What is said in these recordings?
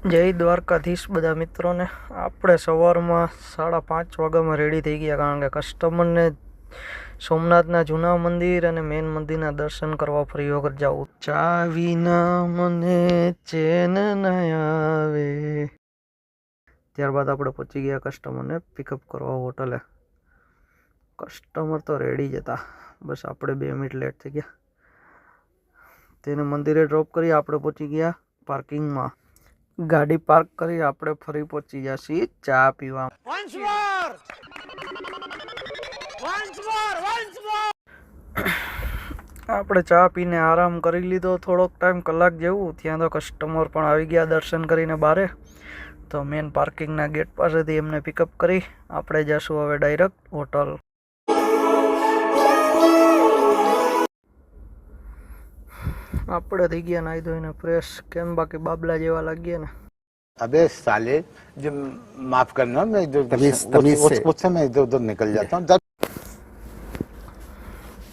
જય દ્વારકાધીશ બધા મિત્રોને। આપણે સવારમાં 5:30 વાગ્યામાં રેડી થઈ ગયા, કારણ કે કસ્ટમરને સોમનાથના જૂના મંદિર અને મેન મંદિરના દર્શન કરવા ફરી વખત જાવું। ચા વિના મને ચેન ન આવે। ત્યારબાદ આપણે પહોંચી ગયા કસ્ટમરને પિકઅપ કરવા હોટલે। કસ્ટમર તો રેડી જ હતા, બસ આપણે 2 મિનિટ લેટ થઈ ગયા। તેને મંદિરે ડ્રોપ કરી આપણે પહોંચી ગયા પાર્કિંગમાં। ગાડી પાર્ક કરી આપણે ફરી પહોંચી ગયા છીએ ચા પીવા। આપણે ચા પીને આરામ કરી લીધો થોડોક ટાઈમ, કલાક જેવું। ત્યાં તો કસ્ટમર પણ આવી ગયા દર્શન કરીને બારે। તો મેન પાર્કિંગના ગેટ પાસેથી એમને પિકઅપ કરી આપણે જશું હવે ડાયરેક્ટ હોટલ। આપણે થઈ ગયા નાઈ ધોઈને ફ્રેશ। કેમ બાકી બાબલા જેવા લાગીએ ને? अबे साले, जो माफ करना, मैं जो उससे मैं इधर उधर निकल जाता हूँ।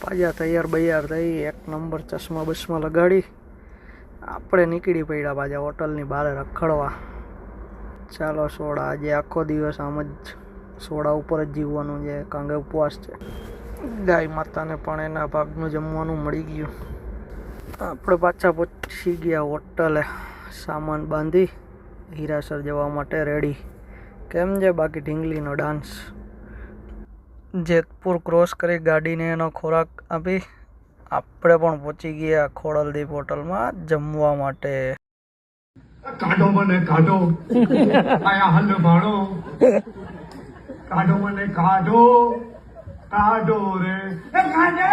પાછા તૈયાર થઈ એક નંબર ચશ્મા બસમાં લગાડી આપણે નીકળી પડ્યા પાછા હોટલની બહાર રખડવા। ચાલો સોડા, આજે આખો દિવસ આમ જ સોડા ઉપર જ જીવવાનું છે, કારણ કે ઉપવાસ છે। ગાય માતાને પણ એના ભાગનું જમવાનું મળી ગયું। આપણે પાછા પહોંચી ગયા હોટલે, સામાન બાંધી હીરાસર જવા માટે રેડી। કેમ છે બાકી ઢીંગલીનો ડાન્સ? જેતપુર ક્રોસ કરી ગાડીને એનો ખોરાક આપી આપણે પણ પહોંચી ગયા ખોડલદીપ હોટલમાં જમવા માટે। કાઢો મને કાઢો, આયા હલ ભાણો, કાઢો મને કાઢો, કાઢો રે એ કાઢે।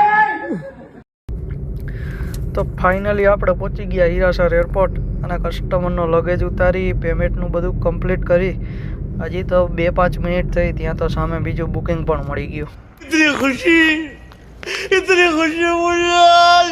તો ફાઇનલી આપણે પહોંચી ગયા હીરાસર એરપોર્ટ અને કસ્ટમરનો લગેજ ઉતારી પેમેન્ટનું બધું કમ્પ્લીટ કરી। હજી તો 2-5 મિનિટ થઈ, ત્યાં તો સામે બીજું બુકિંગ પણ મળી ગયું। इतनी खुशी मुझे आज